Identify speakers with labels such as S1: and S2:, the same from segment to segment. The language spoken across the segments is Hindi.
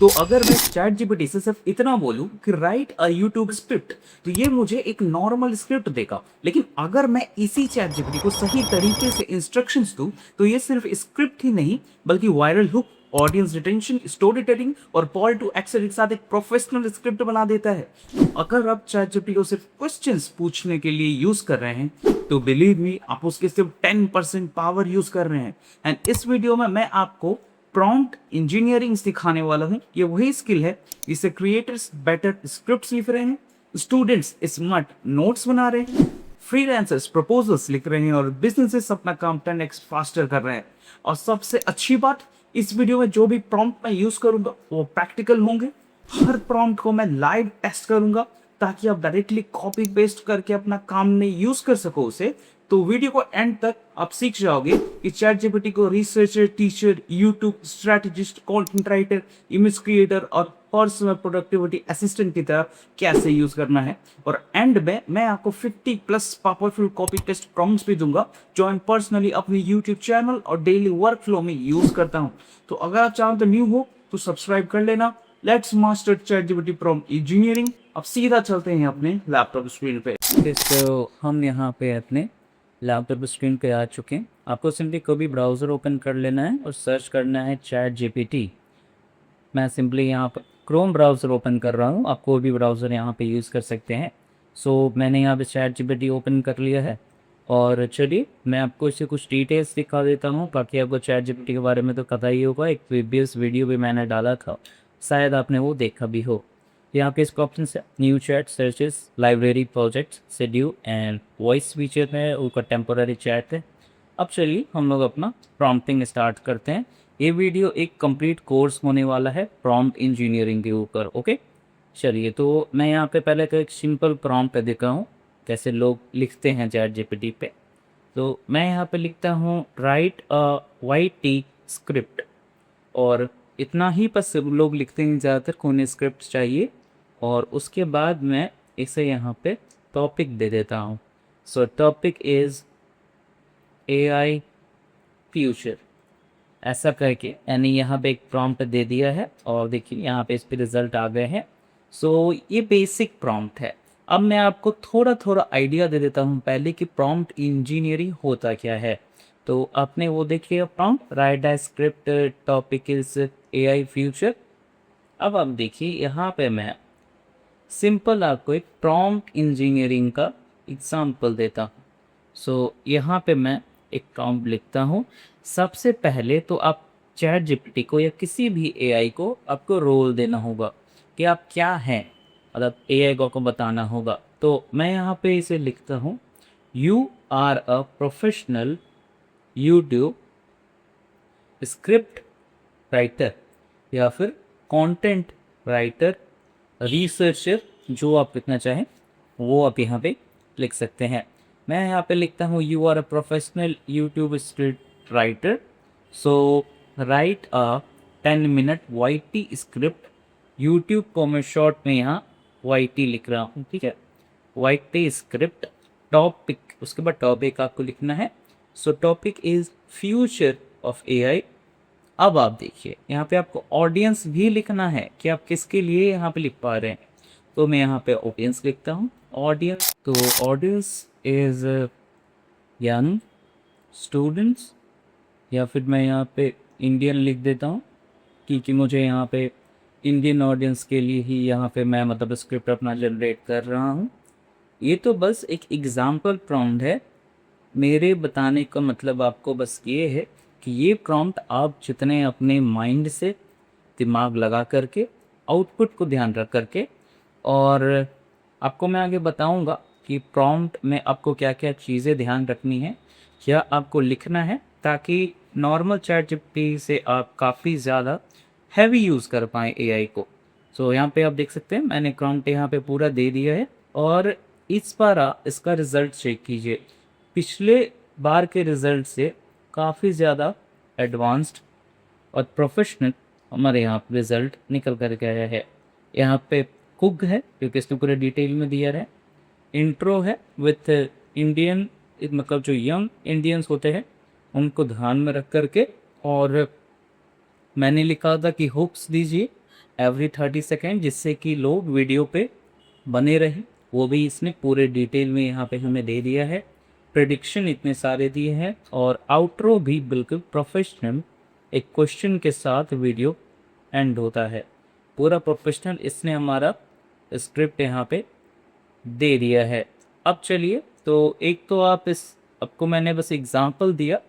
S1: तो अगर मैं चैट जीपीटी से सिर्फ इतना बोलूं कि राइट अ यूट्यूब स्क्रिप्ट, तो ये मुझे एक नॉर्मल स्क्रिप्ट देगा। लेकिन अगर मैं इसी चैट जीपीटी को सही तरीके से इंस्ट्रक्शंस दूं, तो ये सिर्फ स्क्रिप्ट ही नहीं बल्कि viral hook, audience retention, story telling और कॉल टू एक्शन के साथ एक प्रोफेशनल स्क्रिप्ट बना देता है। अगर आप चैट जीपीटी को सिर्फ क्वेश्चंस पूछने के लिए यूज कर रहे हैं, तो बिलीव मी, आप उसके सिर्फ 10% पावर यूज कर रहे हैं। एंड इस वीडियो में मैं आपको प्रॉम्प्ट इंजीनियरिंग सिखाने वाला हूं। ये वही स्किल है जिससे क्रिएटर्स बेटर स्क्रिप्ट्स लिख रहे हैं, स्टूडेंट्स स्मार्ट नोट्स बना रहे हैं, फ्रीलांसर्स प्रपोजल्स लिख रहे हैं और बिजनेसेस अपना काम 10x फास्टर कर रहे हैं। और सबसे अच्छी बात, इस वीडियो में जो भी प्रॉम्प्ट मैं यूज करूंगा वो प्रैक्टिकल होंगे। हर प्रॉम्प्ट को मैं लाइव टेस्ट करूंगा ताकि आप डायरेक्टली कॉपी पेस्ट करके अपना काम में यूज कर सको उसे। तो वीडियो को एंड तक आप सीख जाओगे कि चैट जीपीटी को researcher, teacher, YouTube strategist, content writer, image creator और पर्सनल प्रोडक्टिविटी असिस्टेंट की तरह कैसे यूज करना है। और एंड में मैं आपको 50+ पावरफुल कॉपी टेस्ट प्रॉम्प्ट्स भी दूंगा जो मैं पर्सनली अपने यूट्यूब चैनल और डेली वर्क फ्लो में यूज करता हूं। तो अगर आप चाहो तो न्यू हो तो सब्सक्राइब कर लेना। Let's master chat GPT prompt engineering. अब सीधा चलते हैं अपने लैपटॉप स्क्रीन पे।
S2: तो हम यहाँ पे अपने लैपटॉप स्क्रीन पे आ चुके हैं। आपको सिंपली कोई भी ब्राउज़र ओपन कर लेना है और सर्च करना है चैट जीपीटी। मैं सिंपली यहाँ पर क्रोम ब्राउज़र ओपन कर रहा हूँ, आप कोई भी ब्राउज़र यहाँ पे यूज़ कर सकते हैं। सो मैंने यहाँ पे चैट जीपीटी ओपन कर लिया है और चलिए मैं आपको इससे कुछ डिटेल्स दिखा देता हूँ। बाकी आपको चैट जीपीटी के बारे में तो पता ही होगा, एक प्रीवियस वीडियो भी मैंने डाला था, शायद आपने वो देखा भी हो। यहाँ पे इसका ऑप्शन है new chat, searches, library, projects, schedule and voice feature है, ऊपर टेम्पोररी चैट है। अब चलिए हम लोग अपना प्रॉम्प्टिंग स्टार्ट करते हैं। ये वीडियो एक कंप्लीट कोर्स होने वाला है प्रॉम्प्ट इंजीनियरिंग के ऊपर। ओके, चलिए तो मैं यहाँ पे पहले तो एक सिंपल प्रॉम्प्ट दिखा हूँ कैसे लोग लिखते हैं चैट जीपीटी पे। तो मैं यहाँ पे लिखता हूँ राइट अ वाई टी स्क्रिप्ट, और इतना ही बस लोग लिखते हैं, ज़्यादातर को उन्हें स्क्रिप्ट चाहिए। और उसके बाद मैं इसे यहाँ पे टॉपिक दे देता हूँ। सो टॉपिक इज़ एआई फ्यूचर, ऐसा करके यानी यहाँ पे एक प्रॉम्प्ट दे दिया है और देखिए यहाँ पे इस पे रिजल्ट आ गए हैं। सो ये बेसिक प्रॉम्प्ट है। अब मैं आपको थोड़ा थोड़ा आइडिया दे देता हूँ पहले कि प्रॉम्प्ट इंजीनियरिंग होता क्या है। तो आपने वो देखिए prompt right a script, topic is AI future. अब आप देखिए यहाँ पे मैं सिंपल आपको एक प्रॉम्प्ट इंजीनियरिंग का एग्जाम्पल देता हूँ। सो यहाँ पे मैं एक प्रॉम्प्ट लिखता हूँ। सबसे पहले तो आप चैट जीपीटी को या किसी भी एआई को आपको रोल देना होगा कि आप क्या हैं, मतलब एआई को आपको बताना होगा। तो मैं यहाँ पे इसे लिखता हूँ, you are a professional YouTube script writer या फिर कंटेंट राइटर, रिसर्चर, जो आप लिखना चाहें वो आप यहाँ पे लिख सकते हैं। मैं यहाँ पे लिखता हूँ you are a professional YouTube script writer, so write a 10 minute Y T script. YouTube को मैं शॉर्ट में यहाँ वाई टी लिख रहा हूँ, ठीक है, वाई टी स्क्रिप्ट। टॉपिक, उसके बाद टॉपिक आपको लिखना है। सो topic is future of AI. अब आप देखिए यहाँ पे आपको ऑडियंस भी लिखना है कि आप किसके लिए यहाँ पे लिख पा रहे हैं। तो मैं यहाँ पे ऑडियंस लिखता हूँ, ऑडियंस। तो ऑडियंस इज यंग स्टूडेंट्स, या फिर मैं यहाँ पे इंडियन लिख देता हूँ क्योंकि मुझे यहाँ पे इंडियन ऑडियंस के लिए ही यहाँ पे मैं मतलब स्क्रिप्ट अपना जनरेट कर रहा हूँ। ये तो बस एक एग्जाम्पल प्रॉम्प्ट है। मेरे बताने का मतलब आपको बस ये है कि ये प्रॉम्प्ट आप जितने अपने माइंड से दिमाग लगा करके, आउटपुट को ध्यान रख करके, और आपको मैं आगे बताऊंगा कि प्रॉम्प्ट में आपको क्या क्या चीज़ें ध्यान रखनी है, क्या आपको लिखना है, ताकि नॉर्मल चैट जीपीटी से आप काफ़ी ज़्यादा हैवी यूज़ कर पाएँ एआई को। सो यहाँ पे आप देख सकते हैं मैंने प्रॉम्प्ट यहाँ पे पूरा दे दिया है। और इस बार इसका रिज़ल्ट चेक कीजिए, पिछले बार के रिज़ल्ट से काफ़ी ज़्यादा एडवांस्ड और प्रोफेशनल हमारे यहाँ पे रिज़ल्ट निकल कर के आया है। यहाँ पे कुक है क्योंकि इसने पूरे डिटेल में दिया है। इंट्रो है विथ इंडियन, मतलब जो यंग इंडियंस होते हैं उनको ध्यान में रख करके। और मैंने लिखा था कि हुक्स दीजिए एवरी 30 सेकेंड, जिससे कि लोग वीडियो पे बने रहें। वो भी इसने पूरे डिटेल में यहाँ पे हमें दे दिया है, प्रेडिक्शन इतने सारे दिए हैं, और आउटरो भी बिल्कुल प्रोफेशनल एक क्वेश्चन के साथ वीडियो एंड होता है। पूरा प्रोफेशनल इसने हमारा स्क्रिप्ट यहाँ पे दे दिया है। अब चलिए, तो एक तो आप इस आपको मैंने बस एग्जांपल दिया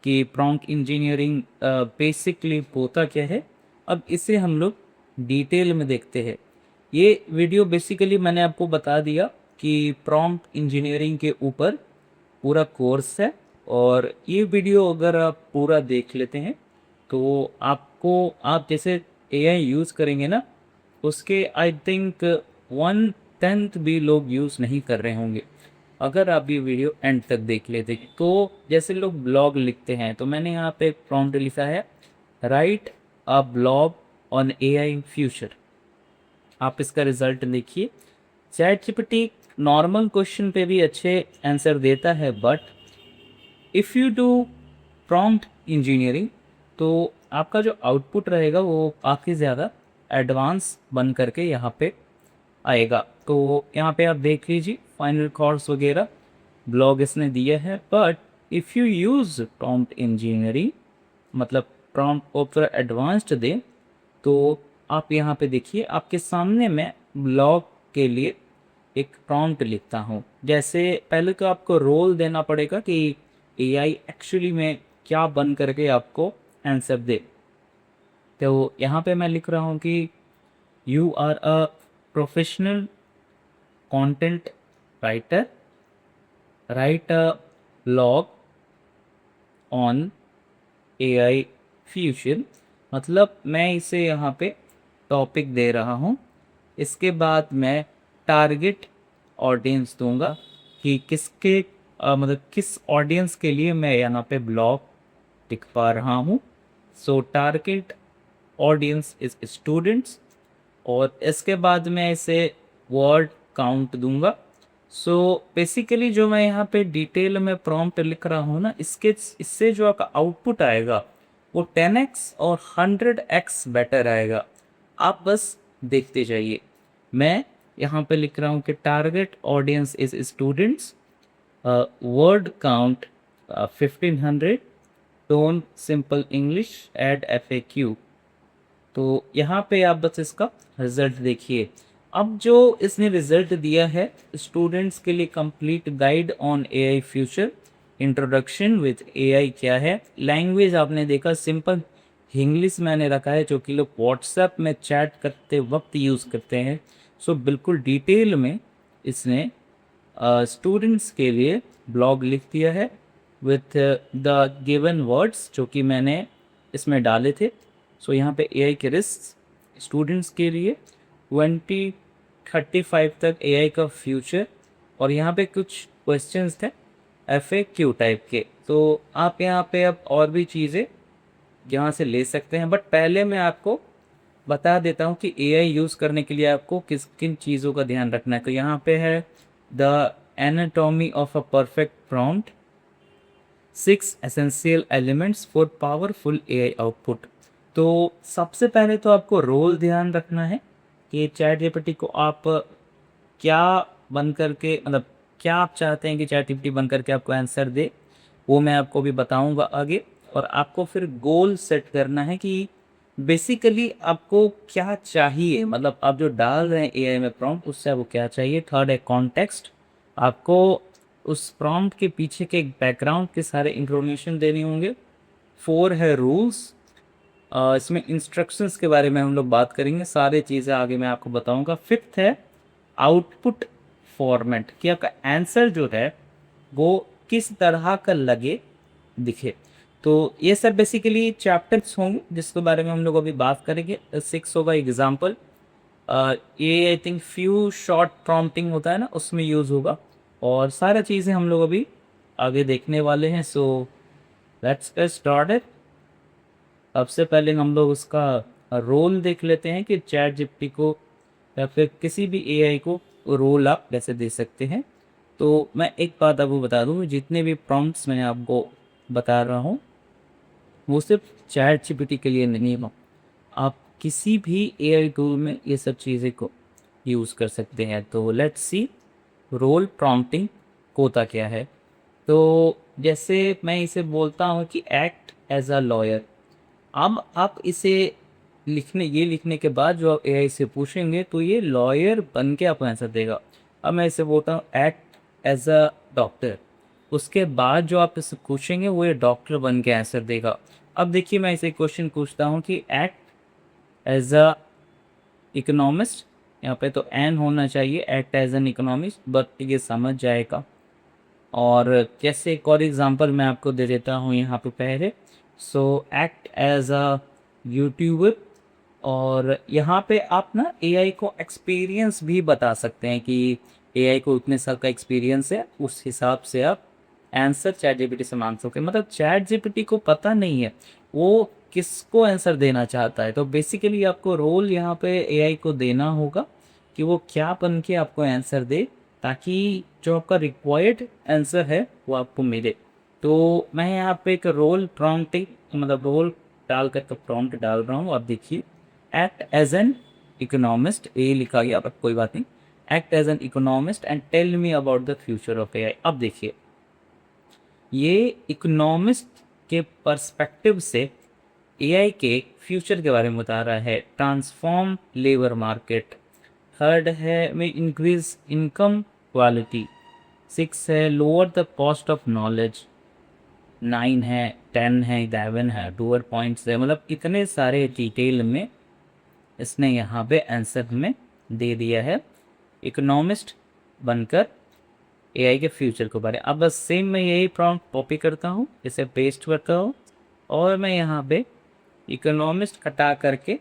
S2: कि प्रॉम्प्ट इंजीनियरिंग बेसिकली होता क्या है। अब इसे हम लोग डिटेल में देखते हैं। ये वीडियो बेसिकली मैंने आपको बता दिया कि प्रॉम्प्ट इंजीनियरिंग के ऊपर पूरा कोर्स है, और ये वीडियो अगर आप पूरा देख लेते हैं तो आपको, आप जैसे एआई यूज़ करेंगे ना, उसके आई थिंक 1/10 भी लोग यूज़ नहीं कर रहे होंगे अगर आप ये वीडियो एंड तक देख लेते। तो जैसे लोग ब्लॉग लिखते हैं, तो मैंने यहाँ पे एक प्रॉम्प्ट लिखा है, right a blog on AI future. आप इसका रिजल्ट देखिए। चैट जीपीटी नॉर्मल क्वेश्चन पे भी अच्छे आंसर देता है, but if you do prompt engineering तो आपका जो आउटपुट रहेगा वो काफ़ी ज़्यादा एडवांस बन करके यहाँ पे आएगा। तो यहाँ पे आप देख लीजिए फाइनल कोर्स वगैरह ब्लॉग इसने दिया है, but if you use prompt engineering, मतलब प्रॉम्प्ट ऊपर एडवांस्ड दे, तो आप यहाँ पे देखिए आपके सामने मैं ब्लॉग के लिए एक प्रॉम्प्ट लिखता हूँ। जैसे पहले तो आपको रोल देना पड़ेगा कि एआई एक्चुअली में क्या बन करके आपको आंसर दे। तो यहाँ पे मैं लिख रहा हूँ कि you are a professional content writer, write a blog on AI future. मतलब मैं इसे यहाँ पे टॉपिक दे रहा हूँ। इसके बाद मैं टारगेट ऑडियंस दूंगा कि किसके मतलब किस ऑडियंस के लिए मैं यहाँ पे ब्लॉग लिख पा रहा हूँ। सो टारगेट ऑडियंस इज स्टूडेंट्स, और इसके बाद मैं इसे वर्ड काउंट दूंगा। सो बेसिकली जो मैं यहाँ पे डिटेल में प्रॉम्प्ट लिख रहा हूँ ना, इससे जो आपका आउटपुट आएगा वो 10x और 100x बेटर आएगा। आप बस देखते जाइए। मैं यहाँ पे लिख रहा हूँ कि target audience is students, word count 1500, tone simple English, add FAQ। तो यहाँ पे आप बस इसका रिजल्ट देखिए। अब जो इसने रिजल्ट दिया है, स्टूडेंट्स के लिए complete guide on AI future, introduction with AI क्या है, लैंग्वेज आपने देखा सिंपल इंग्लिश मैंने रखा है, जो कि लोग व्हाट्सएप में चैट करते वक्त यूज़ करते हैं। सो बिल्कुल डिटेल में इसने स्टूडेंट्स के लिए ब्लॉग लिख दिया है विथ द गिवन वर्ड्स जो कि मैंने इसमें डाले थे। सो यहाँ पे एआई के रिस्क स्टूडेंट्स के लिए 2035 तक एआई का फ्यूचर, और यहाँ पे कुछ क्वेश्चंस थे FAQ टाइप के। तो आप यहाँ पे अब और भी चीज़ें यहाँ से ले सकते हैं, बट पहले मैं आपको बता देता हूँ कि एआई यूज़ करने के लिए आपको किस किन चीज़ों का ध्यान रखना है। तो यहाँ पे है the anatomy of a perfect prompt, 6 essential elements for powerful AI output. तो सबसे पहले तो आपको रोल ध्यान रखना है कि चैट जीपीटी को आप क्या बन करके, मतलब क्या आप चाहते हैं कि चैट जीपीटी बन करके आपको आंसर दे, वो मैं आपको भी बताऊंगा आगे। और आपको फिर गोल सेट करना है कि बेसिकली आपको क्या चाहिए, मतलब आप जो डाल रहे हैं एआई में प्रॉम्प्ट, उससे आपको क्या चाहिए। थर्ड है कॉन्टेक्स्ट, आपको उस प्रॉम्प्ट के पीछे के बैकग्राउंड के सारे इंफॉर्मेशन देने होंगे। 4 है रूल्स, इसमें इंस्ट्रक्शंस के बारे में हम लोग बात करेंगे, सारे चीज़ें आगे मैं आपको बताऊंगा। 5th है आउटपुट फॉर्मेट, कि आपका आंसर जो है वो किस तरह का लगे, दिखे। तो ये सब बेसिकली चैप्टर्स होंगे जिसके बारे में हम लोग अभी बात करेंगे। 6 होगा एग्जाम्पल, ये I think few short prompting होता है ना, उसमें यूज़ होगा, और सारा चीज़ें हम लोग अभी आगे देखने वाले हैं। So let's get started. सबसे पहले हम लोग उसका रोल देख लेते हैं कि चैट जीपीटी को या फिर किसी भी एआई को रोल आप कैसे दे सकते हैं। तो मैं एक बात आपको बता दूं, जितने भी प्रॉम्प्ट्स मैंने आपको बता रहा हूँ वो सिर्फ चैट जीपीटी के लिए नहीं हो। आप किसी भी एआई टूल में ये सब चीज़ें को यूज़ कर सकते हैं। तो लेट्स सी रोल प्रॉम्प्टिंग होता क्या है। तो जैसे मैं इसे बोलता हूँ कि एक्ट एज अ लॉयर। अब आप इसे लिखने के बाद जो आप एआई से पूछेंगे तो ये लॉयर बन के आपको आंसर देगा। अब मैं इसे बोलता हूँ एक्ट एज अ डॉक्टर, उसके बाद जो आप इसे पूछेंगे वो ये डॉक्टर बन के आंसर देगा। अब देखिए मैं इसे क्वेश्चन पूछता हूँ कि एक्ट एज अ इकोनॉमिस्ट, यहाँ पे तो एन होना चाहिए, act as an economist, but ये समझ जाएगा। और जैसे एक और एग्जांपल मैं आपको दे देता हूँ यहाँ पे पहले। सो एक्ट एज अ यूट्यूबर, और यहाँ पे आप ना एआई को एक्सपीरियंस भी बता सकते हैं कि एआई को इतने साल का एक्सपीरियंस है, उस हिसाब से आप आंसर चैट जीपीटी से मांग सकते हैं। मतलब चैट जीपीटी को पता नहीं है वो किसको आंसर देना चाहता है। तो बेसिकली आपको रोल यहाँ पे एआई को देना होगा कि वो क्या बन के आपको आंसर दे, ताकि जो आपका रिक्वायर्ड आंसर है वो आपको मिले। तो मैं यहाँ पे एक रोल प्रॉम्प्टिंग, मतलब रोल डाल कर तो प्रॉम्प्ट डाल रहा हूँ। आप देखिए act as an economist, a लिखा गया पर कोई बात नहीं। Act as an economist and tell me about the future of AI. अब देखिए ये इकोनॉमिस्ट के पर्सपेक्टिव से एआई के फ्यूचर के बारे में बता रहा है। ट्रांसफॉर्म लेबर मार्केट, थर्ड है में इंक्रीज इनकम क्वालिटी, 6 है lower the cost of knowledge, 9 है, 10 है, 11 है, डूअर पॉइंट्स है। मतलब इतने सारे डिटेल में इसने यहाँ पे आंसर में दे दिया है इकोनॉमिस्ट बनकर एआई के फ्यूचर के बारे। अब बस सेम मैं यही प्रॉम्प्ट कॉपी करता हूँ, इसे पेस्ट करता हूँ, और मैं यहाँ पे इकोनॉमिस्ट कटा करके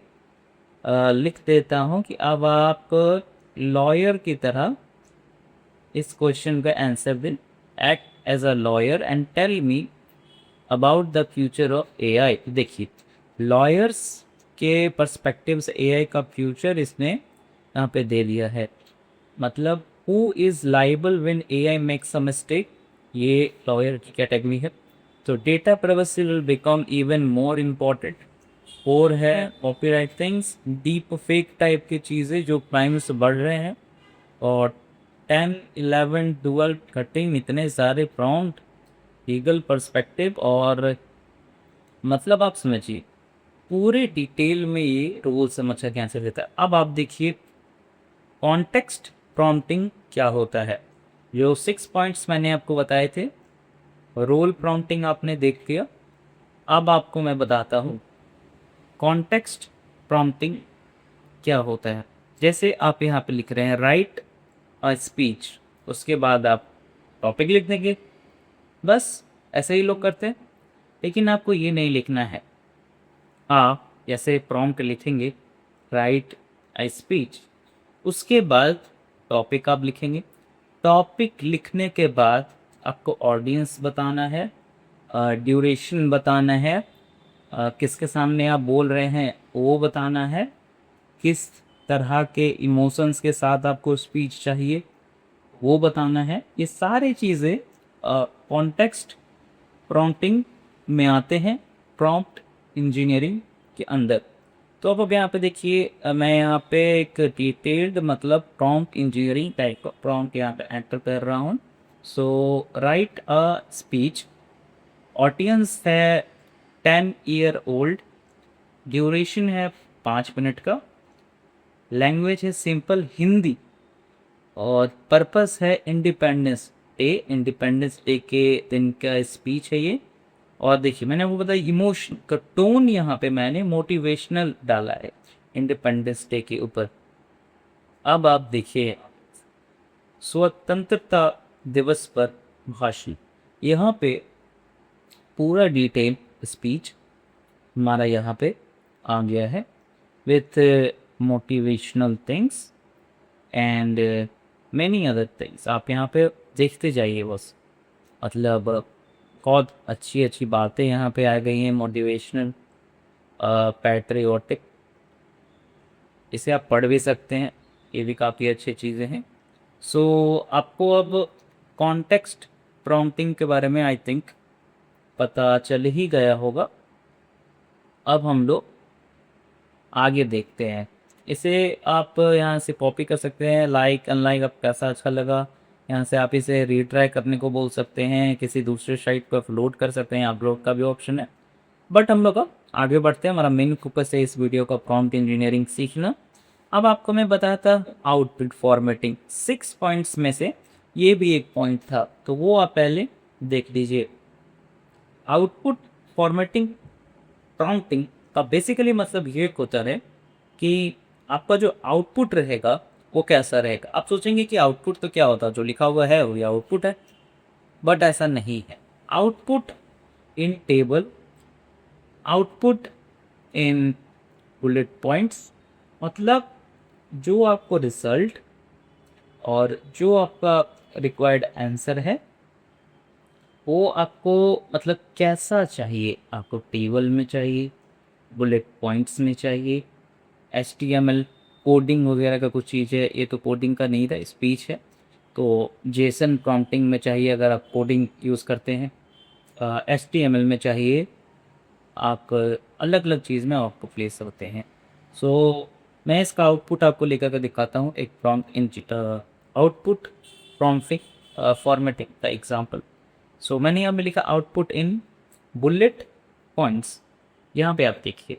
S2: लिख देता हूँ कि अब आप लॉयर की तरह इस क्वेश्चन का आंसर दें। Act as a lawyer and tell me about the future of AI. देखिए लॉयर्स के पर्सपेक्टिव से एआई का फ्यूचर इसने यहाँ पे दे दिया है। मतलब who is liable when AI makes a mistake, ये लॉयर की कैटेगरी है। तो data privacy will become even more important. और है copyright things, deepfake type की चीज़ें जो क्राइम्स बढ़ रहे हैं। और 10 11 12 13 इतने सारे प्रॉम्प्ट, लीगल पर्सपेक्टिव, और मतलब आप समझिए पूरे डिटेल में ये रोल समझ कर आंसर देता है। अब आप देखिए कॉन्टेक्स्ट प्रॉम्प्टिंग क्या होता है। जो 6 पॉइंट्स मैंने आपको बताए थे, रोल प्रॉम्प्टिंग आपने देख लिया। अब आपको मैं बताता हूँ कॉन्टेक्स्ट प्रॉम्प्टिंग क्या होता है। जैसे आप यहाँ पे लिख रहे हैं राइट अ स्पीच, उसके बाद आप टॉपिक लिख देंगे, बस ऐसे ही लोग करते हैं। लेकिन आपको ये नहीं लिखना है। आप जैसे प्रॉम्प्ट लिखेंगे राइट अ स्पीच, उसके बाद टॉपिक आप लिखेंगे। टॉपिक लिखने के बाद आपको ऑडियंस बताना है, ड्यूरेशन बताना है, किसके सामने आप बोल रहे हैं वो बताना है, किस तरह के इमोशंस के साथ आपको स्पीच चाहिए वो बताना है। ये सारी चीज़ें कॉन्टेक्स्ट प्रॉम्प्टिंग में आते हैं, प्रॉम्प्ट इंजीनियरिंग के अंदर। तो अब यहाँ पे देखिए मैं यहाँ पे एक डिटेल्ड मतलब प्रॉम्प्ट इंजीनियरिंग टाइप का प्रॉम्प्ट यहाँ पे एंटर कर रहा हूँ। सो राइट अ स्पीच, ऑडियंस है 10 ईयर ओल्ड, ड्यूरेशन है 5 मिनट का, लैंग्वेज है सिंपल हिंदी, और पर्पस है इंडिपेंडेंस डे, इंडिपेंडेंस डे के दिन का स्पीच है ये। और देखिए मैंने वो बताया इमोशन का टोन यहाँ पे मैंने मोटिवेशनल डाला है इंडिपेंडेंस डे के ऊपर। अब आप देखिए स्वतंत्रता दिवस पर भाषण, यहाँ पे पूरा डिटेल स्पीच हमारा यहाँ पे आ गया है with motivational things and many other things. आप यहाँ पे देखते जाइए बस। मतलब बहुत अच्छी अच्छी बातें यहाँ पे आ गई हैं, मोटिवेशनल, पैट्रियोटिक, इसे आप पढ़ भी सकते हैं, ये भी काफ़ी अच्छी चीज़ें हैं। सो आपको अब कॉन्टेक्स्ट प्रॉम्प्टिंग के बारे में आई थिंक पता चल ही गया होगा। अब हम लोग आगे देखते हैं। इसे आप यहाँ से कॉपी कर सकते हैं, लाइक अनलाइक आप कैसा अच्छा लगा। यहाँ से आप इसे रीट्राई करने को बोल सकते हैं, किसी दूसरे साइट पर अपलोड कर सकते हैं, अपलोड का भी ऑप्शन है। बट हम लोग अब आगे बढ़ते हैं, हमारा मेन फोकस है इस वीडियो का प्रॉम्प्ट इंजीनियरिंग सीखना। अब आपको मैं बताया था आउटपुट फॉर्मेटिंग, 6 पॉइंट्स में से ये भी एक पॉइंट था, तो वो आप पहले देख लीजिए। आउटपुट फॉर्मेटिंग प्रॉम्प्टिंग का बेसिकली मतलब ये होता है कि आपका जो आउटपुट रहेगा वो कैसा रहेगा। आप सोचेंगे कि आउटपुट तो क्या होता है, जो लिखा हुआ है वो आउटपुट है, बट ऐसा नहीं है। Output in table, output in bullet points, मतलब जो आपको रिजल्ट और जो आपका रिक्वायर्ड आंसर है वो आपको मतलब कैसा चाहिए। आपको टेबल में चाहिए, बुलेट पॉइंट्स में चाहिए, HTML कोडिंग वगैरह का कुछ चीज़ है, ये तो कोडिंग का नहीं था, स्पीच है, तो जेसन प्रॉम्प्टिंग में चाहिए अगर आप कोडिंग यूज़ करते हैं, HTML में चाहिए, आप अलग अलग चीज़ में आपको प्लेस होते हैं। सो मैं इसका आउटपुट आपको लेकर के दिखाता हूँ, एक प्रॉम्प्ट इन आउटपुट प्रॉम्प्टिंग फॉर्मेटिंग का एग्जांपल। सो मैंने यहाँ पे लिखा आउटपुट इन बुलेट पॉइंट्स। यहाँ पे आप देखिए,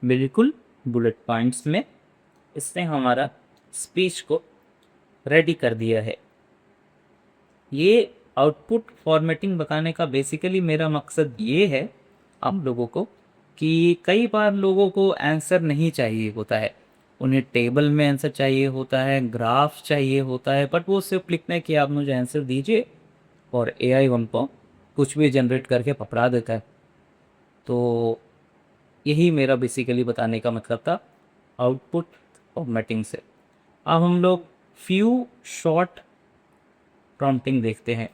S2: बिल्कुल बुलेट पॉइंट्स में इसने हमारा स्पीच को रेडी कर दिया है। ये आउटपुट फॉर्मेटिंग बताने का बेसिकली मेरा मकसद ये है आप लोगों को कि कई बार लोगों को आंसर नहीं चाहिए होता है, उन्हें टेबल में आंसर चाहिए होता है, ग्राफ चाहिए होता है, बट वो सिर्फ लिखना है कि आप मुझे आंसर दीजिए और AI उनको कुछ भी जनरेट करके पकड़ा देता है। तो यही मेरा बेसिकली बताने का मतलब था आउटपुट फॉर्मेटिंग से। अब हम लोग फ्यू शॉर्ट प्रॉम्प्टिंग देखते हैं।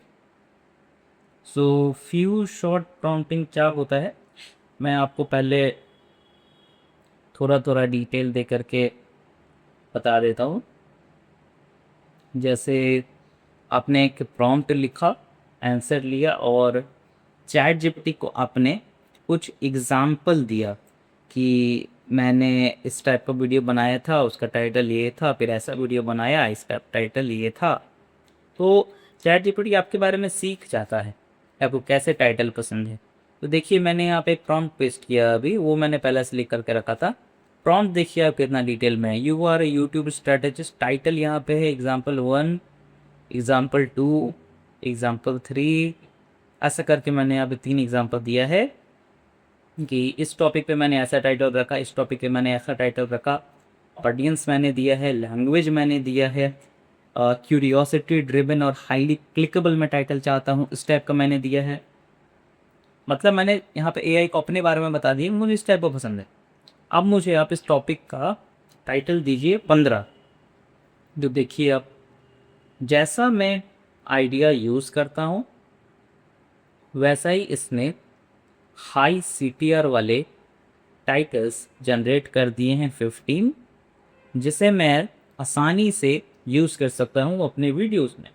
S2: सो फ्यू शॉर्ट प्रॉम्प्टिंग क्या होता है, मैं आपको पहले थोड़ा थोड़ा डिटेल दे करके बता देता हूँ। जैसे आपने एक प्रॉम्प्ट लिखा, आंसर लिया और चैट जीपीटी को आपने कुछ एग्जाम्पल दिया कि मैंने इस टाइप का वीडियो बनाया था, उसका टाइटल ये था, फिर ऐसा वीडियो बनाया, इसका टाइटल ये था। तो चैट जीपीटी आपके बारे में सीख जाता है आपको कैसे टाइटल पसंद है। तो देखिए मैंने यहाँ पे प्रॉम्प्ट पेस्ट किया, अभी वो मैंने पहले से लिख करके रखा था। प्रॉम्प्ट देखिए आप कितना डिटेल में है। You are a YouTube strategist, title यहाँ पे है एग्जाम्पल 1, एग्जाम्पल 2, एग्जाम्पल 3, ऐसा करके मैंने यहाँ पे 3 एग्जाम्पल दिया है कि इस टॉपिक पे मैंने ऐसा टाइटल रखा, इस टॉपिक पे मैंने ऐसा टाइटल रखा, ऑडियंस मैंने दिया है, लैंग्वेज मैंने दिया है, क्यूरियोसिटी ड्रिवन और हाईली क्लिकेबल मैं टाइटल चाहता हूँ, इस टाइप का मैंने दिया है। मतलब मैंने यहाँ पे AI को अपने बारे में बता दिया मुझे इस टाइप का पसंद है। अब मुझे आप इस टॉपिक का टाइटल दीजिए 15। जो देखिए आप, जैसा मैं आइडिया यूज़ करता हूँ वैसा ही इसने हाई CTR वाले टाइटल्स जनरेट कर दिए हैं 15, जिसे मैं आसानी से यूज़ कर सकता हूँ अपने वीडियोस में।